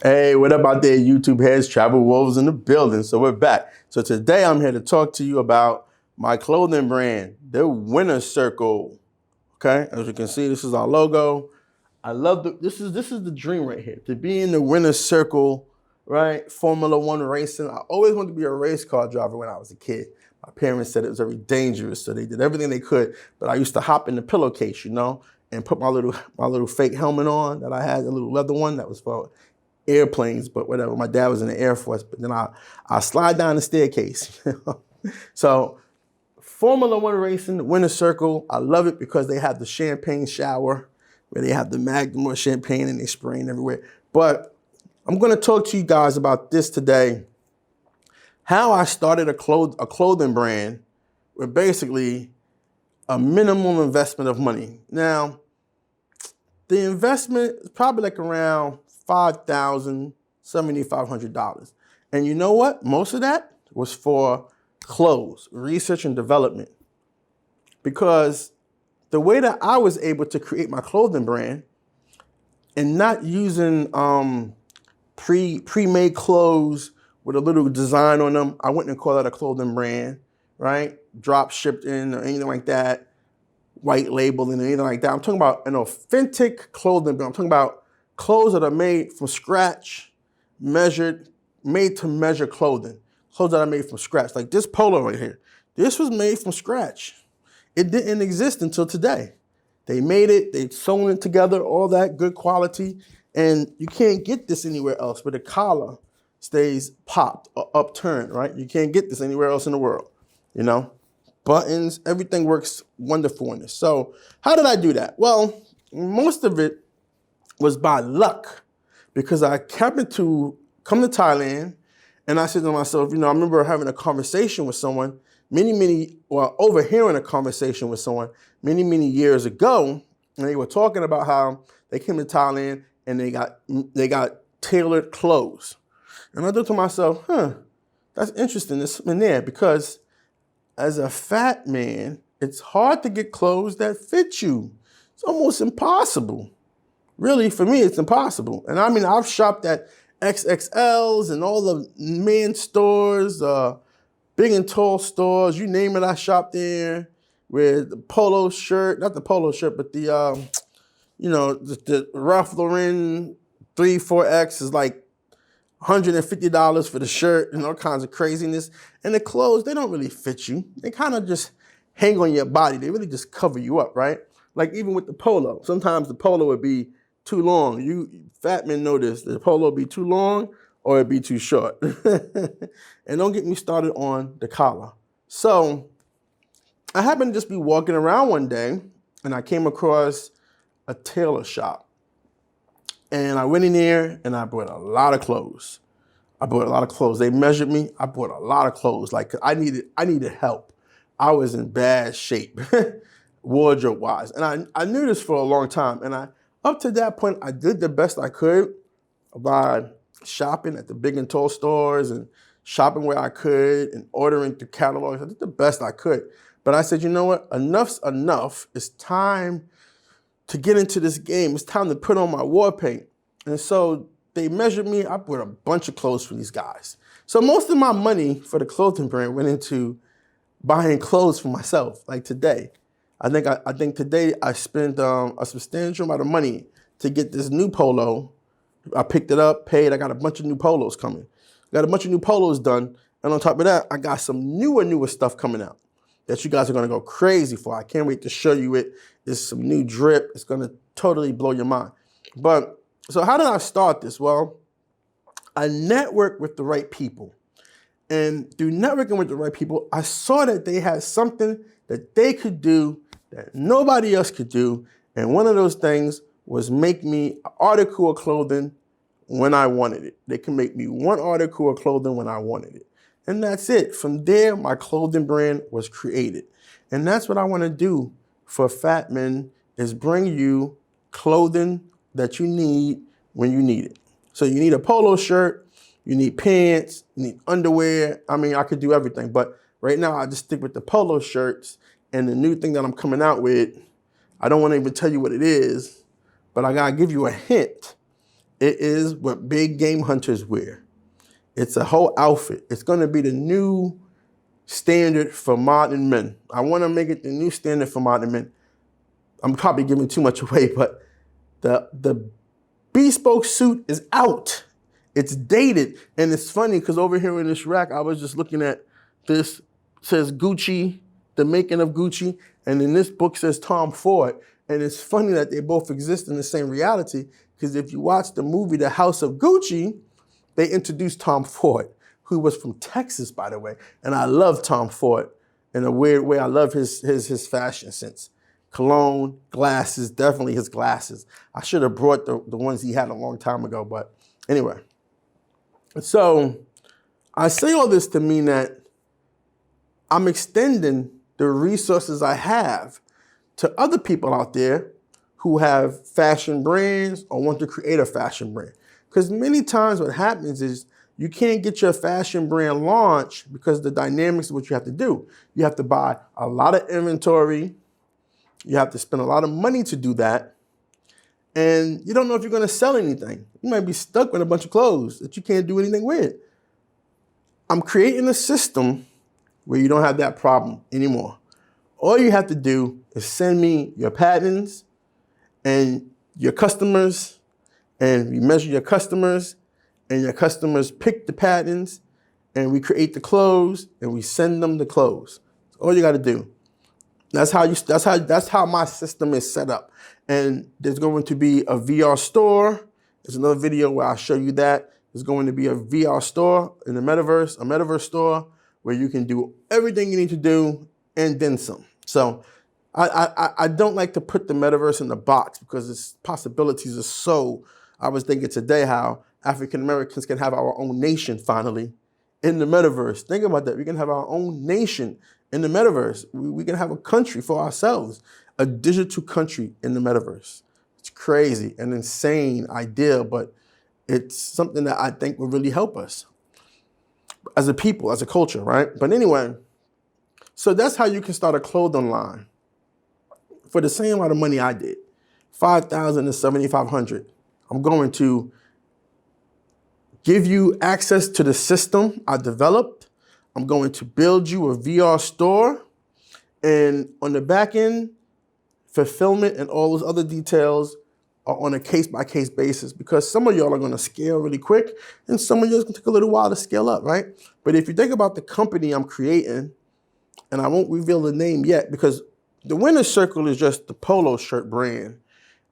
Hey, what up out there, YouTube heads, travel wolves in the building? So we're back. So today I'm here to talk to you about my clothing brand, the Winner Circle. Okay, as you can see, this is our logo. I love this is the dream right here, to be in the Winner Circle, right? Formula One racing. I always wanted to be a race car driver when I was a kid. My parents said it was very dangerous, so they did everything they could. But I used to hop in the pillowcase, and put my little fake helmet on that I had, a little leather one that was for airplanes, but whatever. My dad was in the Air Force, but then I slide down the staircase. So Formula One racing, the Winter Circle, I love it because they have the champagne shower where they have the magnum or champagne and they spraying everywhere. But I'm going to talk to you guys about this today. How I started a clothing brand with basically a minimum investment of money. Now, the investment is probably like around $5,000, $7,500. And you know what? Most of that was for clothes, research and development. Because the way that I was able to create my clothing brand and not using pre-made clothes with a little design on them, I wouldn't call that a clothing brand, right? Drop shipped in or anything like that, white labeling or anything like that. I'm talking about an authentic clothing brand. I'm talking about clothes that are made from scratch, measured, made to measure clothing. Clothes that are made from scratch. Like this polo right here. This was made from scratch. It didn't exist until today. They made it, they sewn it together, all that good quality, and you can't get this anywhere else, but the collar stays popped or upturned, right? You can't get this anywhere else in the world, you know? Buttons, everything works wonderful in this. So how did I do that? Well, most of it was by luck because I happened to come to Thailand and I said to myself, I remember having a conversation with someone overhearing a conversation with someone many years ago, and they were talking about how they came to Thailand and they got tailored clothes. And I thought to myself, that's interesting, there's something there, because as a fat man, it's hard to get clothes that fit you. It's almost impossible. Really, for me, it's impossible. And I mean, I've shopped at XXLs and all the men's stores, big and tall stores, you name it, I shopped there with the polo shirt, not the polo shirt, but the Ralph Lauren 3-4X is like $150 for the shirt and all kinds of craziness. And the clothes, they don't really fit you. They kind of just hang on your body. They really just cover you up, right? Like even with the polo, sometimes the polo would be too long. You fat men know this. The polo would be too long or it'd be too short. And don't get me started on the collar. So I happened to just be walking around one day and I came across a tailor shop. And I went in there and I bought a lot of clothes. They measured me. I bought a lot of clothes. Like I needed help. I was in bad shape, wardrobe wise. And I knew this for a long time. And up to that point, I did the best I could by shopping at the big and tall stores and shopping where I could and ordering through catalogs. I did the best I could. But I said, you know what? Enough's enough. It's time to get into this game. It's time to put on my war paint. And so they measured me. I bought a bunch of clothes for these guys. So most of my money for the clothing brand went into buying clothes for myself. Like today, I think today I spent a substantial amount of money to get this new polo. I picked it up, paid. I got a bunch of new polos coming. Got a bunch of new polos done. And on top of that, I got some newer stuff coming out that you guys are going to go crazy for. I can't wait to show you it. There's some new drip. It's going to totally blow your mind. But so how did I start this? Well, I networked with the right people. And through networking with the right people, I saw that they had something that they could do that nobody else could do. And one of those things was make me an article of clothing when I wanted it. They can make me one article of clothing when I wanted it. And that's it. From there, my clothing brand was created. And that's what I want to do for fat men, is bring you clothing that you need when you need it. So you need a polo shirt, you need pants, you need underwear. I mean, I could do everything, but right now I just stick with the polo shirts. And the new thing that I'm coming out with, I don't want to even tell you what it is, but I gotta give you a hint. It is what big game hunters wear. It's a whole outfit. It's going to be the new standard for modern men. I want to make it the new standard for modern men. I'm probably giving too much away, but the bespoke suit is out. It's dated. And it's funny because over here in this rack, I was just looking at this. It says Gucci, the making of Gucci. And then this book says Tom Ford. And it's funny that they both exist in the same reality, because if you watch the movie The House of Gucci, they introduced Tom Ford, who was from Texas, by the way. And I love Tom Ford in a weird way. I love his fashion sense. Cologne, glasses, definitely his glasses. I should have brought the ones he had a long time ago, but anyway. So I say all this to mean that I'm extending the resources I have to other people out there who have fashion brands or want to create a fashion brand. Because many times what happens is you can't get your fashion brand launched because the dynamics of what you have to do. You have to buy a lot of inventory. You have to spend a lot of money to do that. And you don't know if you're going to sell anything. You might be stuck with a bunch of clothes that you can't do anything with. I'm creating a system where you don't have that problem anymore. All you have to do is send me your patterns and your customers, and we measure your customers, and your customers pick the patterns, and we create the clothes, and we send them the clothes. That's all you got to do. That's how my system is set up. And there's going to be a VR store. There's another video where I'll show you that. There's going to be a VR store in the metaverse, a metaverse store where you can do everything you need to do and then some. So I don't like to put the metaverse in the box because its possibilities are so. I was thinking today how African Americans can have our own nation finally in the metaverse. Think about that. We can have our own nation in the metaverse. We can have a country for ourselves, a digital country in the metaverse. It's crazy, an insane idea, but it's something that I think will really help us as a people, as a culture, right? But anyway, so that's how you can start a clothing line for the same amount of money I did, $5,000 to $7,500. I'm going to give you access to the system I developed. I'm going to build you a VR store. And on the back end, fulfillment and all those other details are on a case-by-case basis, because some of y'all are going to scale really quick and some of y'all going to take a little while to scale up, right? But if you think about the company I'm creating, and I won't reveal the name yet because the Winner's Circle is just the polo shirt brand.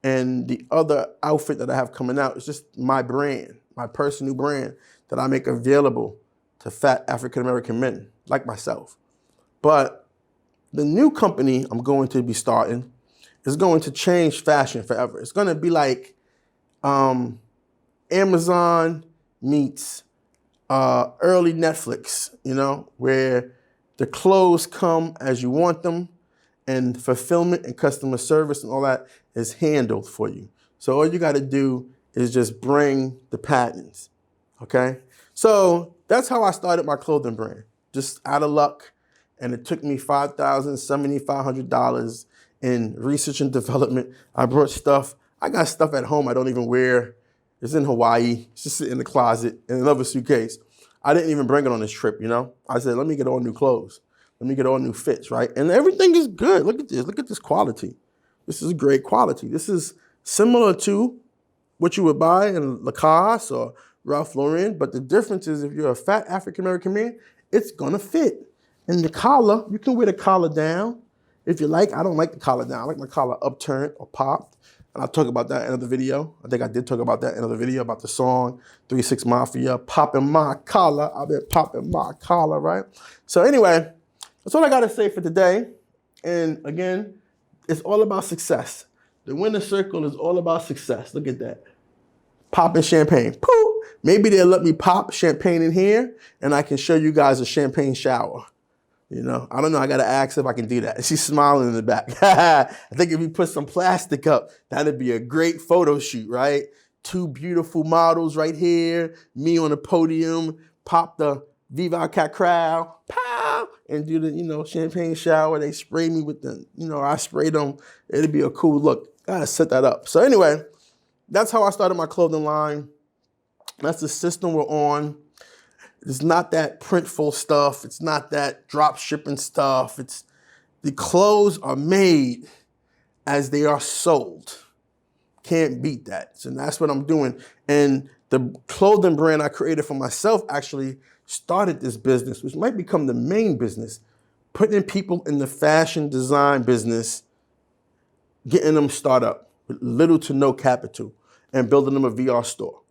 And the other outfit that I have coming out is just my brand, my personal brand that I make available to fat African-American men like myself. But the new company I'm going to be starting is going to change fashion forever. It's going to be like Amazon meets early Netflix, where the clothes come as you want them, and fulfillment and customer service and all that is handled for you. So all you got to do is just bring the patterns, okay? So that's how I started my clothing brand, just out of luck. And it took me $5,000, $7,500 in research and development. I brought stuff. I got stuff at home I don't even wear. It's in Hawaii. It's just sitting in the closet in another suitcase. I didn't even bring it on this trip, I said, let me get all new clothes. Let me get all new fits, right? And everything is good. Look at this. Look at this quality. This is great quality. This is similar to what you would buy in Lacoste or Ralph Lauren, but the difference is if you're a fat African-American man, it's gonna fit. And the collar, you can wear the collar down if you like. I don't like the collar down. I like my collar upturned or popped. And I'll talk about that in another video. I think I did talk about that in another video about the song 3 6 Mafia, popping my collar. I've been popping my collar, right? So anyway, that's all I got to say for today. And again, it's all about success. The Winner's Circle is all about success. Look at that. Popping champagne. Poof. Maybe they'll let me pop champagne in here and I can show you guys a champagne shower. I don't know. I got to ask if I can do that. She's smiling in the back. I think if we put some plastic up, that'd be a great photo shoot, right? 2 beautiful models right here. Me on the podium. Pop the Viva Cat crowd. Pow! And do the, champagne shower. They spray me with the, I spray them. It'd be a cool look. Gotta set that up. So anyway, that's how I started my clothing line. That's the system we're on. It's not that printful stuff. It's not that drop shipping stuff. It's the clothes are made as they are sold. Can't beat that. So that's what I'm doing. And the clothing brand I created for myself actually started this business, which might become the main business, putting people in the fashion design business, getting them start up with little to no capital and building them a VR store.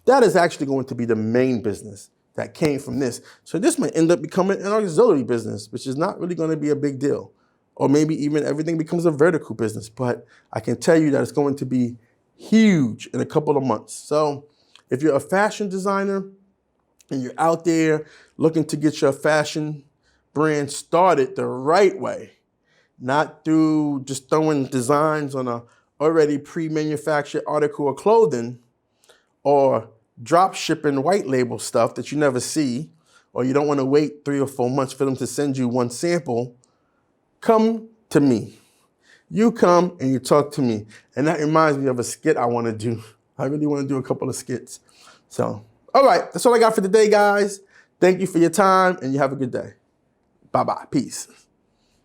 That is actually going to be the main business that came from this. So this might end up becoming an auxiliary business, which is not really going to be a big deal. Or maybe even everything becomes a vertical business. But I can tell you that it's going to be huge in a couple of months. So if you're a fashion designer and you're out there looking to get your fashion brand started the right way, not through just throwing designs on a already pre-manufactured article of clothing, or drop shipping white label stuff that you never see, or you don't want to wait 3 or 4 months for them to send you one sample, come to me. You come and you talk to me. And that reminds me of a skit I want to do. I really want to do a couple of skits. So, all right, that's all I got for today, guys. Thank you for your time, and you have a good day. Bye-bye. Peace.